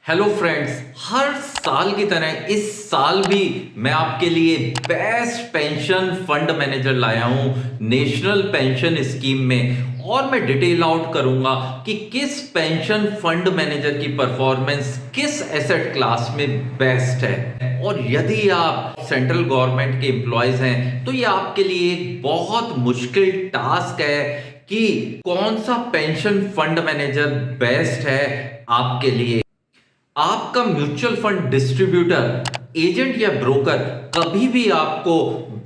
Hello friends, हर साल की तरह इस साल भी मैं आपके लिए बेस्ट पेंशन फंड मैनेजर लाया हूं नेशनल पेंशन स्कीम में। और मैं डिटेल आउट करूंगा कि किस पेंशन फंड मैनेजर की परफॉर्मेंस किस एसेट क्लास में बेस्ट है। और यदि आप सेंट्रल गवर्नमेंट के एम्प्लॉयज हैं तो ये आपके लिए एक बहुत मुश्किल टास्क है कि कौन सा पेंशन फंड मैनेजर बेस्ट है आपके लिए। आपका म्यूचुअल फंड डिस्ट्रीब्यूटर एजेंट या ब्रोकर कभी भी आपको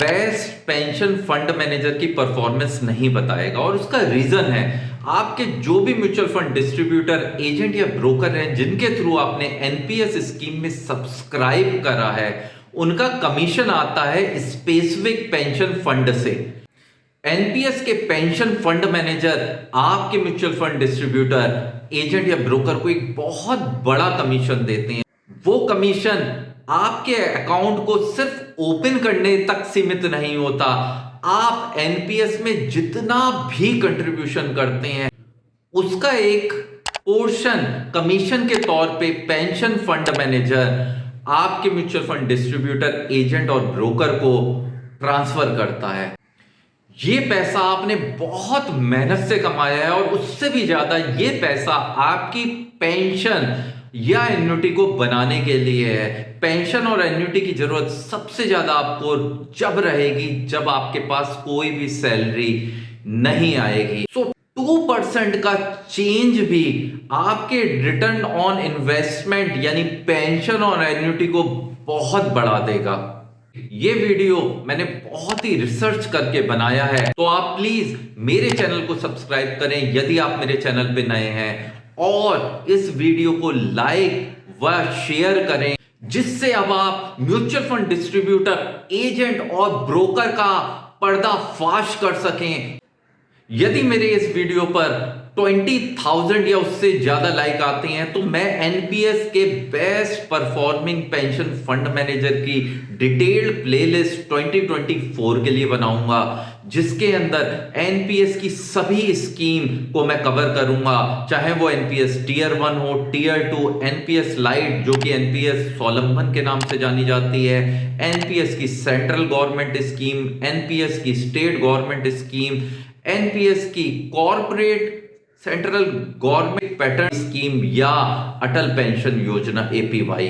बेस्ट पेंशन फंड मैनेजर की परफॉर्मेंस नहीं बताएगा। और उसका रीजन है, आपके जो भी म्यूचुअल फंड डिस्ट्रीब्यूटर एजेंट या ब्रोकर हैं जिनके थ्रू आपने एनपीएस स्कीम में सब्सक्राइब करा है, उनका कमीशन आता है स्पेसिफिक पेंशन फंड से। एनपीएस के पेंशन फंड मैनेजर आपके म्यूचुअल फंड डिस्ट्रीब्यूटर एजेंट या ब्रोकर को एक बहुत बड़ा कमीशन देते हैं। वो कमीशन आपके अकाउंट को सिर्फ ओपन करने तक सीमित नहीं होता, आप एनपीएस में जितना भी कंट्रीब्यूशन करते हैं उसका एक पोर्शन कमीशन के तौर पे पेंशन फंड मैनेजर आपके म्यूचुअल फंड डिस्ट्रीब्यूटर एजेंट और ब्रोकर को ट्रांसफर करता है। ये पैसा आपने बहुत मेहनत से कमाया है और उससे भी ज्यादा ये पैसा आपकी पेंशन या एन्युटी को बनाने के लिए है। पेंशन और एन्युटी की जरूरत सबसे ज्यादा आपको जब रहेगी जब आपके पास कोई भी सैलरी नहीं आएगी। सो 2% का चेंज भी आपके रिटर्न ऑन इन्वेस्टमेंट यानी पेंशन और एन्युटी को बहुत बढ़ा देगा। ये वीडियो मैंने बहुत ही रिसर्च करके बनाया है, तो आप प्लीज मेरे चैनल को सब्सक्राइब करें यदि आप मेरे चैनल पे नए हैं, और इस वीडियो को लाइक व शेयर करें जिससे अब आप म्यूचुअल फंड डिस्ट्रीब्यूटर एजेंट और ब्रोकर का पर्दाफाश कर सकें। यदि मेरे इस वीडियो पर 20,000 या उससे ज्यादा लाइक आते हैं तो मैं एनपीएस के best performing pension fund manager की डिटेल्ड प्लेलिस्ट 2024 के लिए बनाऊंगा, जिसके अंदर एनपीएस की सभी स्कीम को मैं कवर करूंगा, चाहे वो एनपीएस टीयर 1 हो, टीयर 2, एनपीएस लाइट जो कि एनपीएस सोलमन के नाम से जानी जाती है, एनपीएस की सेंट्रल गवर्नमेंट स्कीम, एनपीएस की स्टेट गवर्नमेंट स्कीम, एनपीएस की corporate central government pattern scheme या अटल पेंशन योजना एपीवाई।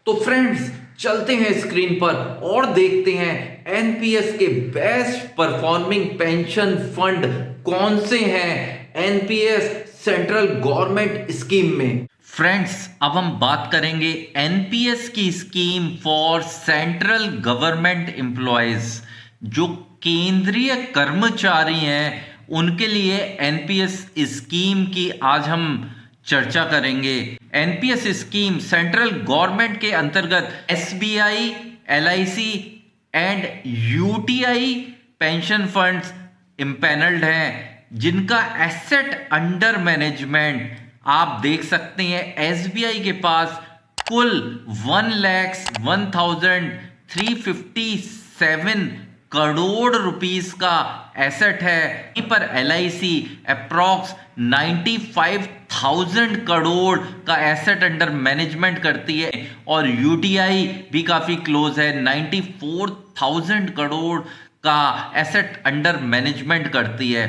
तो फ्रेंड्स, चलते हैं स्क्रीन पर और देखते हैं एनपीएस के बेस्ट परफॉर्मिंग पेंशन फंड कौन से हैं एनपीएस सेंट्रल गवर्नमेंट स्कीम में। फ्रेंड्स, अब हम बात करेंगे एनपीएस की scheme for central government employees. जो केंद्रीय कर्मचारी हैं उनके लिए एनपीएस स्कीम की आज हम चर्चा करेंगे। एनपीएस स्कीम सेंट्रल गवर्नमेंट के अंतर्गत SBI, LIC and UTI pension funds empanelled हैं, जिनका एसेट अंडर मैनेजमेंट आप देख सकते हैं एसबीआई के पास कुल 1,01,357 करोड़ रुपीस का एसेट है। यहीं पर एलआईसी अप्रॉक्स 95,000 करोड़ का एसेट अंडर मैनेजमेंट करती है, और यूटीआई भी काफी क्लोज है, 94,000 करोड़ का एसेट अंडर मैनेजमेंट करती है।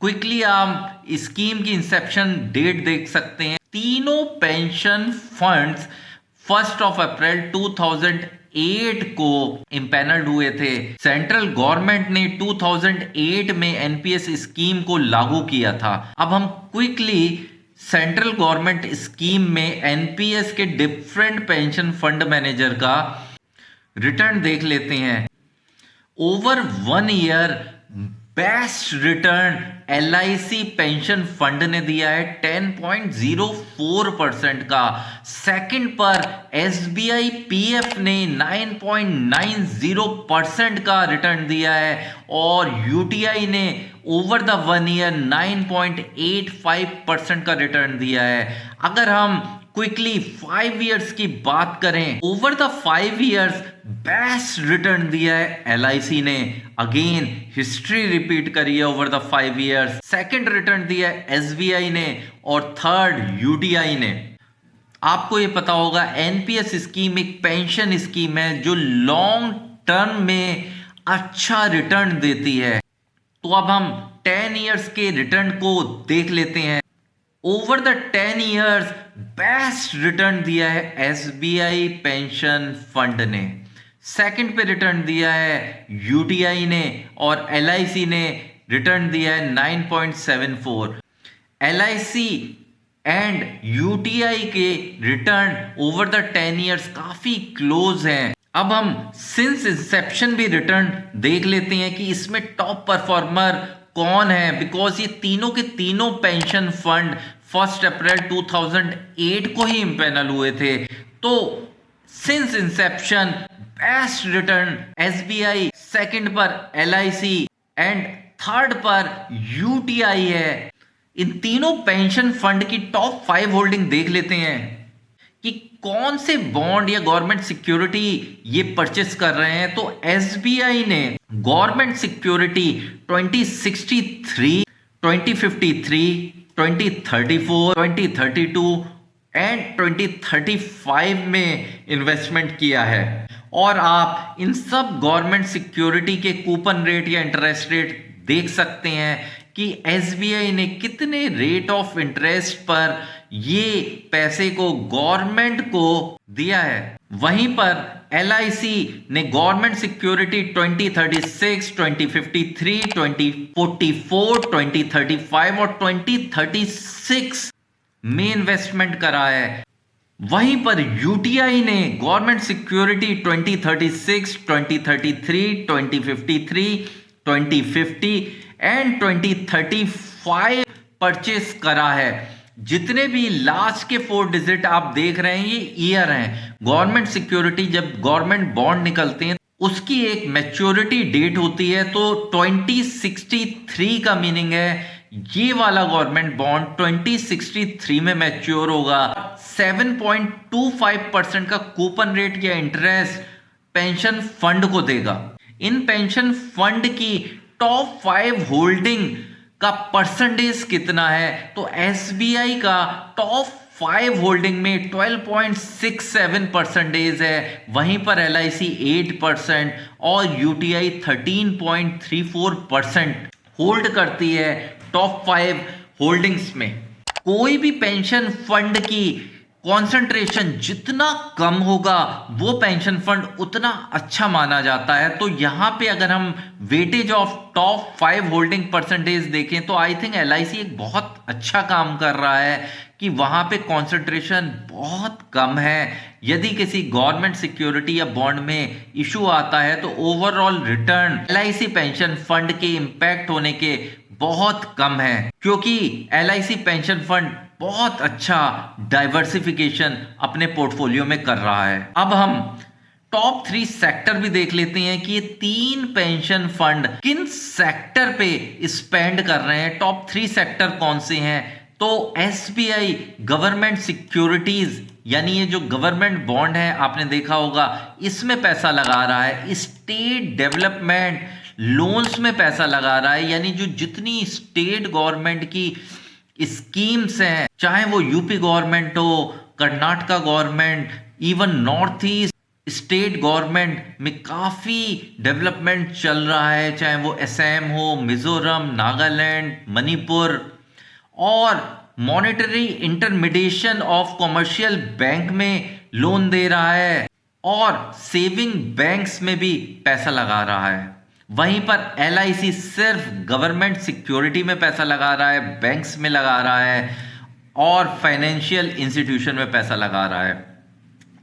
क्विकली आप स्कीम की इंसेप्शन डेट देख सकते हैं। तीनों पेंशन फंड्स 1 अप्रैल 2008 को इम्पैनल्ड हुए थे। सेंट्रल गवर्नमेंट ने 2008 में एनपीएस स्कीम को लागू किया था। अब हम क्विकली सेंट्रल गवर्नमेंट स्कीम में एनपीएस के डिफरेंट पेंशन फंड मैनेजर का रिटर्न देख लेते हैं। Over 1 year best return LIC pension fund ने दिया है 10.04% का। सेकंड पर एसबीआई पीएफ ने 9.90% का रिटर्न दिया है, और यूटीआई ने ओवर द 1 ईयर 9.85% का रिटर्न दिया है। अगर हम क्विकली 5 इयर्स की बात करें, over the 5 years best return दिया है एलआईसी ने। अगेन हिस्ट्री रिपीट करी है over the 5 years. Second return दिया है एसबीआई ने, और थर्ड यूटीआई ने। आपको ये पता होगा एनपीएस स्कीम एक पेंशन स्कीम है जो लॉन्ग टर्म में अच्छा रिटर्न देती है। तो अब हम 10 इयर्स के रिटर्न को देख लेते हैं। Over the 10 years best return दिया है एसबीआई पेंशन फंड ने। सेकंड पे रिटर्न दिया है यूटीआई ने और एलआईसी ने रिटर्न दिया है 9.74। एलआईसी एंड यूटीआई के रिटर्न ओवर द 10 इयर्स काफी क्लोज हैं। अब हम सिंस इंसेप्शन भी रिटर्न देख लेते हैं कि इसमें टॉप परफॉर्मर कौन है, बिकॉज ये तीनों के तीनों पेंशन फंड 1 अप्रैल 2008 को ही इम्पेनल हुए थे। तो since Inception best return SBI, second पर एलआईसी एंड थर्ड पर यूटीआई है। इन तीनों पेंशन फंड की टॉप 5 होल्डिंग देख लेते हैं कि कौन से बॉन्ड या गवर्नमेंट सिक्योरिटी ये परचेस कर रहे हैं। तो एसबीआई ने गवर्नमेंट सिक्योरिटी 2063, 2053, 2034, 2032 एंड 2035 में इन्वेस्टमेंट किया है। और आप इन सब गवर्नमेंट सिक्योरिटी के कूपन रेट या इंटरेस्ट रेट देख सकते हैं कि एसबीआई ने कितने रेट ऑफ इंटरेस्ट पर ये पैसे को गवर्नमेंट को दिया है। वहीं पर एलआईसी ने गवर्नमेंट सिक्योरिटी 2036, 2053, 2044, 2035 और 2036 में इन्वेस्टमेंट करा है। वहीं पर यूटीआई ने गवर्नमेंट सिक्योरिटी 2036, 2033, 2053, 2050 एंड 2035 परचेस करा है। जितने भी लास्ट के 4 डिजिट आप देख रहे हैं ये ईयर हैं। गवर्नमेंट सिक्योरिटी जब गवर्नमेंट बॉन्ड निकलते हैं उसकी एक मैच्योरिटी डेट होती है, तो 2063 का मीनिंग है ये वाला गवर्नमेंट बॉन्ड 2063 में मैच्योर होगा। 7.25% का कूपन रेट या इंटरेस्ट पेंशन फंड को देगा। इन पेंशन फंड की टॉप 5 होल्डिंग का परसेंटेज कितना है, तो एसबीआई का टॉप 5 होल्डिंग में 12.67% है। वहीं पर एलआईसी 8% और यूटीआई 13.34% होल्ड करती है टॉप 5 होल्डिंग्स में। कोई भी पेंशन फंड की कॉन्सेंट्रेशन जितना कम होगा वो पेंशन फंड उतना अच्छा माना जाता है। तो यहां पे अगर हम weightage of top 5 holding percentage देखें तो आई थिंक एलआईसी एक बहुत अच्छा काम कर रहा है कि वहां पे कॉन्सेंट्रेशन बहुत कम है। यदि किसी गवर्नमेंट सिक्योरिटी या बॉन्ड में इशू आता है तो overall return LIC pension fund के इंपैक्ट होने के बहुत कम है, क्योंकि एलआईसी पेंशन फंड बहुत अच्छा डाइवर्सिफिकेशन अपने पोर्टफोलियो में कर रहा है। अब हम टॉप 3 सेक्टर भी देख लेते हैं कि ये 3 पेंशन फंड किन सेक्टर पे स्पेंड कर रहे हैं। टॉप 3 सेक्टर कौन से हैं, तो एसबीआई गवर्नमेंट सिक्योरिटीज यानी ये जो गवर्नमेंट बॉन्ड है आपने देखा होगा इसमें पैसा लगा रहा है। स्टेट डेवलपमेंट लोन्स में पैसा लगा रहा है, यानी जो जितनी स्टेट गवर्नमेंट की स्कीम्स हैं, चाहे वो यूपी गवर्नमेंट हो, Karnataka government, even north east state government में काफी डेवलपमेंट चल रहा है, चाहे वो असम हो, मिजोरम, नागालैंड, मणिपुर। और monetary intermediation of commercial bank में लोन दे रहा है और सेविंग बैंक्स में भी पैसा लगा रहा है। वहीं पर एलआईसी सिर्फ गवर्नमेंट सिक्योरिटी में पैसा लगा रहा है, बैंक्स में लगा रहा है और फाइनेंशियल इंस्टीट्यूशन में पैसा लगा रहा है।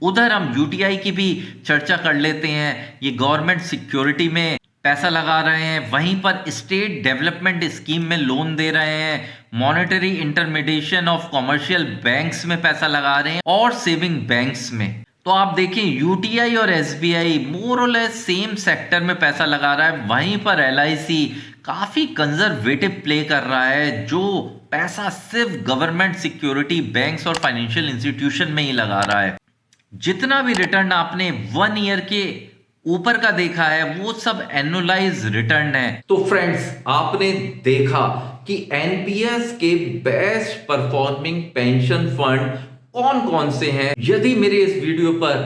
उधर हम यूटीआई की भी चर्चा कर लेते हैं। ये गवर्नमेंट सिक्योरिटी में पैसा लगा रहे हैं, वहीं पर स्टेट डेवलपमेंट स्कीम में लोन दे रहे हैं, monetary intermediation of commercial banks में पैसा लगा रहे हैं और सेविंग बैंक्स में। तो आप देखें यूटीआई और एसबीआई मोर और लेस सेम सेक्टर में पैसा लगा रहा है। वहीं पर एलआईसी काफी कंजर्वेटिव प्ले कर रहा है, जो पैसा सिर्फ गवर्नमेंट सिक्योरिटी, बैंक्स और फाइनेंशियल इंस्टीट्यूशन में ही लगा रहा है। जितना भी रिटर्न आपने 1 ईयर के ऊपर का देखा है वो सब एनुअलाइज रिटर्न है। तो फ्रेंड्स आपने देखा कि एनपीएस के बेस्ट परफॉर्मिंग पेंशन फंड कौन कौन से हैं। यदि मेरे इस वीडियो पर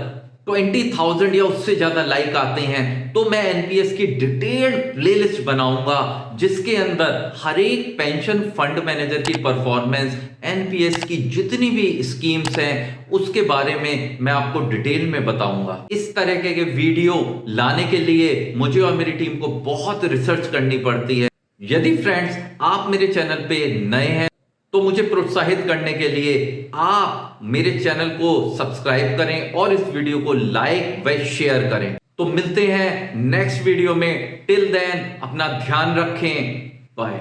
20,000 या उससे ज्यादा लाइक आते हैं तो मैं एनपीएस की डिटेल्ड प्लेलिस्ट बनाऊंगा जिसके अंदर हर एक पेंशन फंड मैनेजर की परफॉर्मेंस, एनपीएस की जितनी भी स्कीम्स हैं उसके बारे में मैं आपको डिटेल में बताऊंगा। इस तरह के वीडियो लाने के लिए मुझे और मेरी टीम को बहुत रिसर्च करनी पड़ती है। यदि फ्रेंड्स आप मेरे चैनल पे नए हैं तो मुझे प्रोत्साहित करने के लिए आप मेरे चैनल को सब्सक्राइब करें और इस वीडियो को लाइक व शेयर करें। तो मिलते हैं नेक्स्ट वीडियो में। टिल देन अपना ध्यान रखें। बाय।